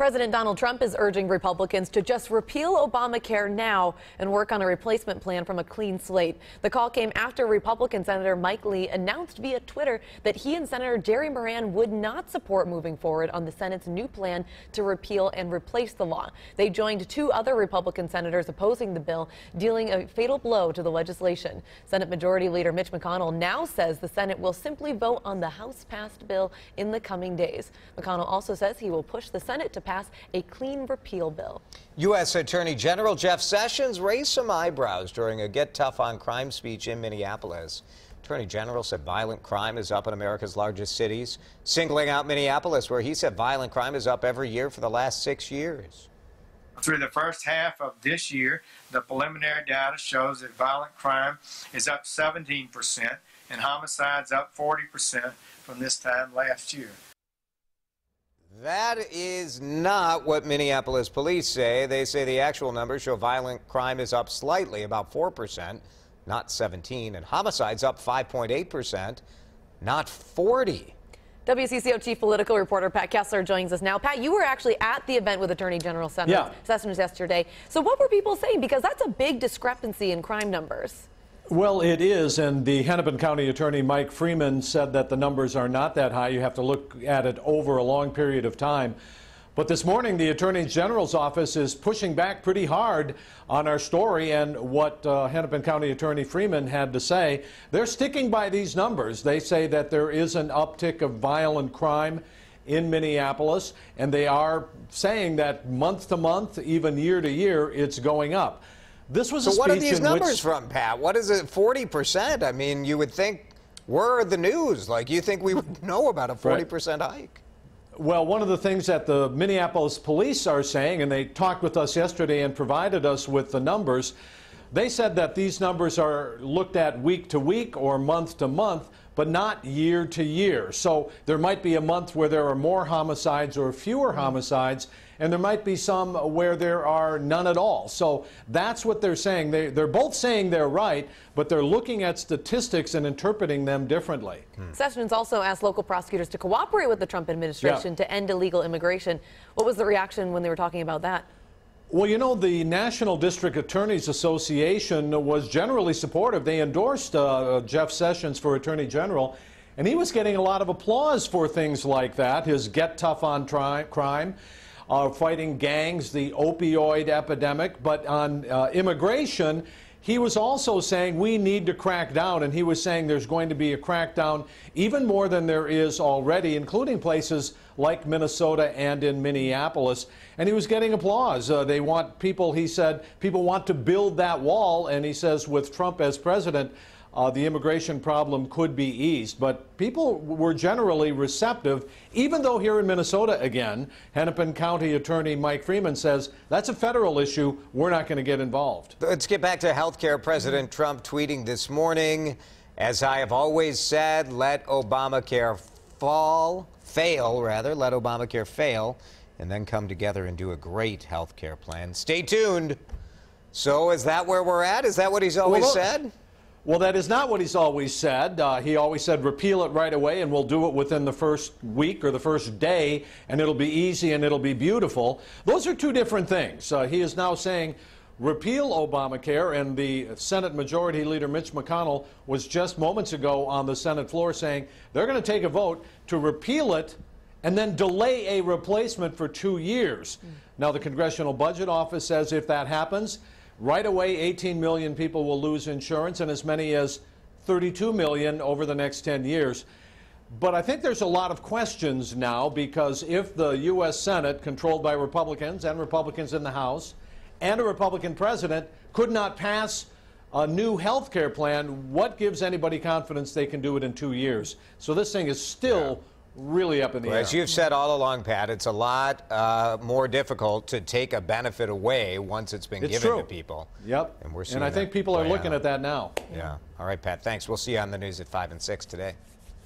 President Donald Trump is urging Republicans to just repeal Obamacare now and work on a replacement plan from a clean slate. The call came after Republican Senator Mike Lee announced via Twitter that he and Senator Jerry Moran would not support moving forward on the Senate's new plan to repeal and replace the law. They joined two other Republican senators opposing the bill, dealing a fatal blow to the legislation. Senate Majority Leader Mitch McConnell now says the Senate will simply vote on the House-passed bill in the coming days. McConnell also says he will push the Senate to pass a clean repeal bill. U.S. Attorney General Jeff Sessions raised some eyebrows during a Get Tough on Crime speech in Minneapolis. Attorney General said violent crime is up in America's largest cities, singling out Minneapolis, where he said violent crime is up every year for the last 6 years. Through the first half of this year, the preliminary data shows that violent crime is up 17% and homicides up 40% from this time last year. That is not what Minneapolis police say. They say the actual numbers show violent crime is up slightly, about 4%, not 17, and homicides up 5.8%, not 40. WCCO Chief Political Reporter Pat Kessler joins us now. Pat, you were actually at the event with Attorney General Sessions yesterday. So what were people saying? Because that's a big discrepancy in crime numbers. Well, it is, and the Hennepin County Attorney Mike Freeman said that the numbers are not that high. You have to look at it over a long period of time. But this morning, the Attorney General's office is pushing back pretty hard on our story and what Hennepin County Attorney Freeman had to say. They're sticking by these numbers. They say that there is an uptick of violent crime in Minneapolis, and they are saying that month to month, even year to year, it's going up. This was so what are these numbers from, Pat? What is it, 40%? I mean, you would think we're the news. Like, you think we would know about a 40% hike. Well, one of the things that the Minneapolis police are saying, and they talked with us yesterday and provided us with the numbers, they said that these numbers are looked at week to week or month to month, but not year to year. So there might be a month where there are more homicides or fewer homicides, and there might be some where there are none at all. So that's what they're saying. They're both saying they're right, but they're looking at statistics and interpreting them differently. Sessions also asked local prosecutors to cooperate with the Trump administration to end illegal immigration. What was the reaction when they were talking about that? Well, you know, the National District Attorneys Association was generally supportive. They endorsed Jeff Sessions for Attorney General, and he was getting a lot of applause for things like that, his Get Tough on Crime, fighting gangs, the opioid epidemic. But on immigration, he was also saying we need to crack down, and he was saying there's going to be a crackdown even more than there is already, including places like Minnesota and in Minneapolis. And he was getting applause. They want people, he said, people want to build that wall, and he says with Trump as president, the immigration problem could be eased. But people were generally receptive, even though here in Minnesota, again, Hennepin County Attorney Mike Freeman says that's a federal issue. We're not going to get involved. Let's get back to health care. President Trump tweeting this morning, as I have always said, let Obamacare let Obamacare fail, and then come together and do a great health care plan. Stay tuned. So is that where we're at? Is that what he's always said? Well, that is not what he's always said. He always said repeal it right away, and we'll do it within the first week or the first day, and it'll be easy and it'll be beautiful. Those are two different things. He is now saying repeal Obamacare, and the Senate Majority Leader Mitch McConnell was just moments ago on the Senate floor saying they're going to take a vote to repeal it and then delay a replacement for 2 years. Now, the Congressional Budget Office says if that happens, right away 18 million people will lose insurance, and as many as 32 million over the next 10 years. But I think there's a lot of questions now, because if the U.S. Senate, controlled by Republicans and Republicans in the House, and a Republican president could not pass a new health care plan, what gives anybody confidence they can do it in 2 years? So this thing is still really up in the air. As you've said all along, Pat, it's a lot more difficult to take a benefit away once it's been given to people. Yep. And we're seeing I think people are looking at that now. Yeah. All right, Pat, thanks. We'll see you on the news at 5 and 6 today.